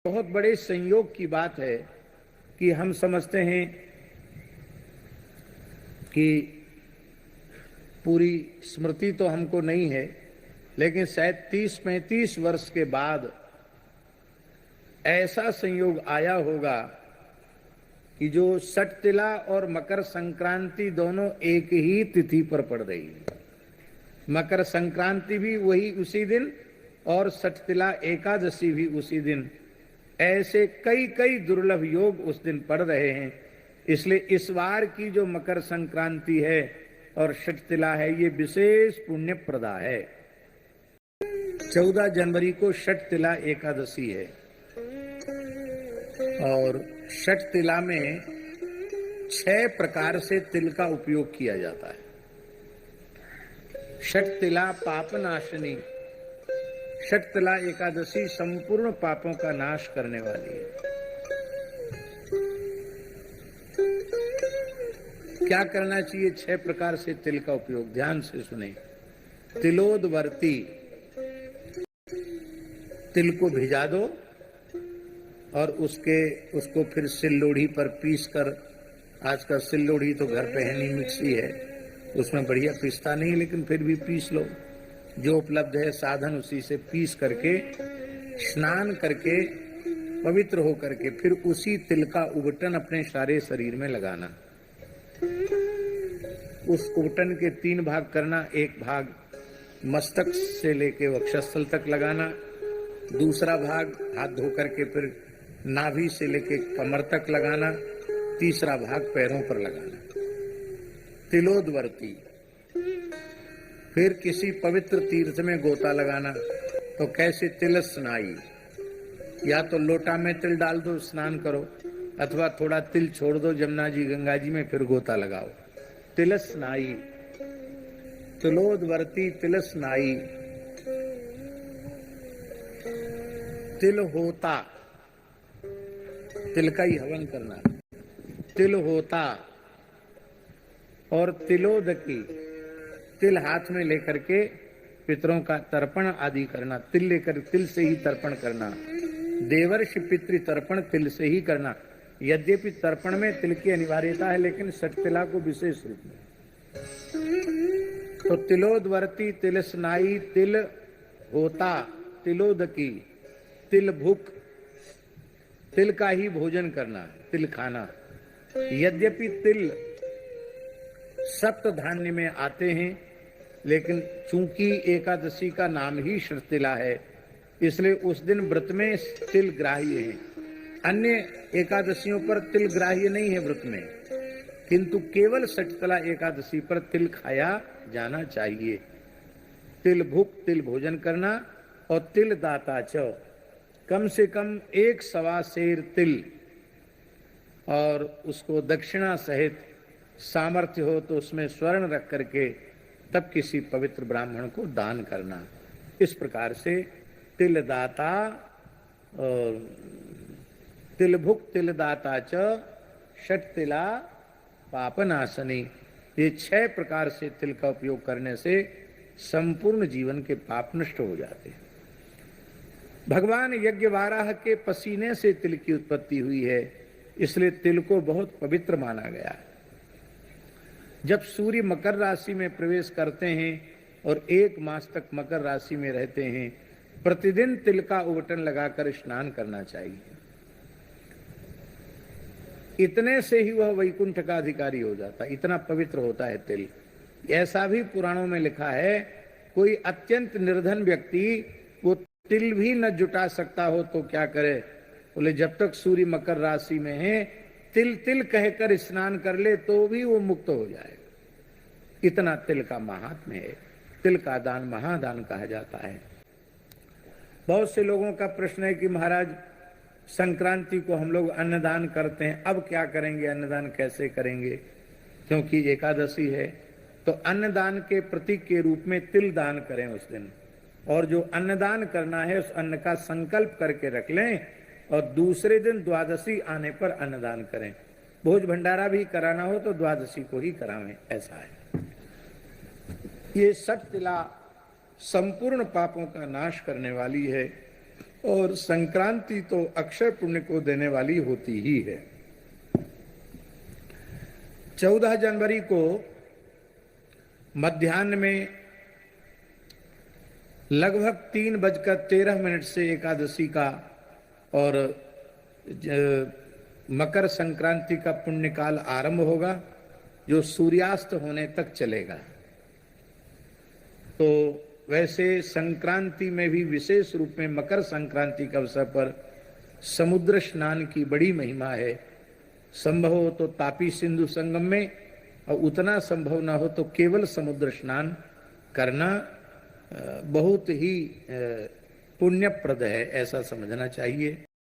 बहुत बड़े संयोग की बात है कि हम समझते हैं कि पूरी स्मृति तो हमको नहीं है, लेकिन शायद 30-35 वर्ष के बाद ऐसा संयोग आया होगा कि जो सटतिला और मकर संक्रांति दोनों एक ही तिथि पर पड़ रही है। मकर संक्रांति भी वही उसी दिन और सटतिला एकादशी भी उसी दिन। ऐसे कई कई दुर्लभ योग उस दिन पड़ रहे हैं। इसलिए इस बार की जो मकर संक्रांति है और सटतिला है, ये विशेष पुण्य प्रदा है। 14 जनवरी को सटतिला एकादशी है और सटतिला में 6 प्रकार से तिल का उपयोग किया जाता है। सटतिला पापनाशनी, सटतिला एकादशी संपूर्ण पापों का नाश करने वाली है। क्या करना चाहिए 6 प्रकार से तिल का उपयोग? ध्यान से सुने। तिलोदवर्ती, तिल को भिजा दो और उसको फिर सिल्लोढ़ी पर पीस कर, आजकल सिल्लोढ़ी तो घर पे है नहीं, मिक्सी है, उसमें बढ़िया पीसता नहीं, लेकिन फिर भी पीस लो। जो उपलब्ध है साधन, उसी से पीस करके स्नान करके पवित्र हो करके फिर उसी तिल का उबटन अपने सारे शरीर में लगाना। उस उबटन के 3 भाग करना। एक भाग मस्तक से लेके वक्षस्थल तक लगाना, दूसरा भाग हाथ धो करके फिर नाभि से लेके कमर तक लगाना, तीसरा भाग पैरों पर लगाना। तिलोदवर्ती। फिर किसी पवित्र तीर्थ में गोता लगाना। तो कैसे? तिल स्नाई, या तो लोटा में तिल डाल दो, स्नान करो, अथवा थोड़ा तिल छोड़ दो जमुना जी गंगा जी में, फिर गोता लगाओ। तिल स्नाई, तिलोदवर्ती, तिल स्नाई। तिल होता, तिल का ही हवन करना। तिल होता और तिलोदकी, तिल हाथ में लेकर के पितरों का तर्पण आदि करना। तिल लेकर, तिल से ही तर्पण करना। देवर्षि पितृ तर्पण तिल से ही करना। यद्यपि तर्पण में तिल की अनिवार्यता है, लेकिन सटतिला को विशेष रूप में। तो तिलोदवर्ती, तिल स्नाई, तिल होता, तिलोदकी, तिल भुक, तिल का ही भोजन करना, तिल खाना। यद्यपि तिल सप्त धान्य में आते हैं, लेकिन चूंकि एकादशी का नाम ही सटतिला है, इसलिए उस दिन व्रत में तिल ग्राह्य है। अन्य एकादशियों पर तिल ग्राह्य नहीं है व्रत में, किंतु केवल सटतिला एकादशी पर तिल खाया जाना चाहिए। तिल भुक, तिल भोजन करना। और तिल दाता च, कम से कम 1 सवा सेर तिल, और उसको दक्षिणा सहित सामर्थ्य हो तो उसमें स्वर्ण रख करके तब किसी पवित्र ब्राह्मण को दान करना। इस प्रकार से तिल दाता, तिल भुक, तिल दाता च, सटतिला पापनाशनी। ये 6 प्रकार से तिल का उपयोग करने से संपूर्ण जीवन के पाप नष्ट हो जाते हैं। भगवान यज्ञवाराह के पसीने से तिल की उत्पत्ति हुई है, इसलिए तिल को बहुत पवित्र माना गया है। जब सूर्य मकर राशि में प्रवेश करते हैं और 1 मास तक मकर राशि में रहते हैं, प्रतिदिन तिल का उबटन लगाकर स्नान करना चाहिए। इतने से ही वह वैकुंठ का अधिकारी हो जाता है, इतना पवित्र होता है तिल। ऐसा भी पुराणों में लिखा है, कोई अत्यंत निर्धन व्यक्ति वो तिल भी न जुटा सकता हो तो क्या करे? बोले जब तक सूर्य मकर राशि में है, तिल तिल कहकर स्नान कर ले तो भी वो मुक्त हो जाएगा। इतना तिल का महात्म्य है। तिल का दान महादान कहा जाता है। बहुत से लोगों का प्रश्न है कि महाराज संक्रांति को हम लोग अन्नदान करते हैं, अब क्या करेंगे? अन्नदान कैसे करेंगे? क्योंकि एकादशी है, तो अन्नदान के प्रतीक के रूप में तिल दान करें उस दिन। और जो अन्नदान करना है उस अन्न का संकल्प करके रख लें और दूसरे दिन द्वादशी आने पर अन्नदान करें। भोज भंडारा भी कराना हो तो द्वादशी को ही करावें, ऐसा है। ये सटतिला संपूर्ण पापों का नाश करने वाली है। और संक्रांति तो अक्षय पुण्य को देने वाली होती ही है। 14 जनवरी को मध्याह्न में लगभग 3:13 से एकादशी का और मकर संक्रांति का पुण्य काल आरंभ होगा, जो सूर्यास्त होने तक चलेगा। तो वैसे संक्रांति में भी विशेष रूप में मकर संक्रांति के अवसर पर समुद्र स्नान की बड़ी महिमा है। संभव हो तो तापी सिंधु संगम में, और उतना संभव ना हो तो केवल समुद्र स्नान करना बहुत ही पुण्यप्रद है, ऐसा समझना चाहिए।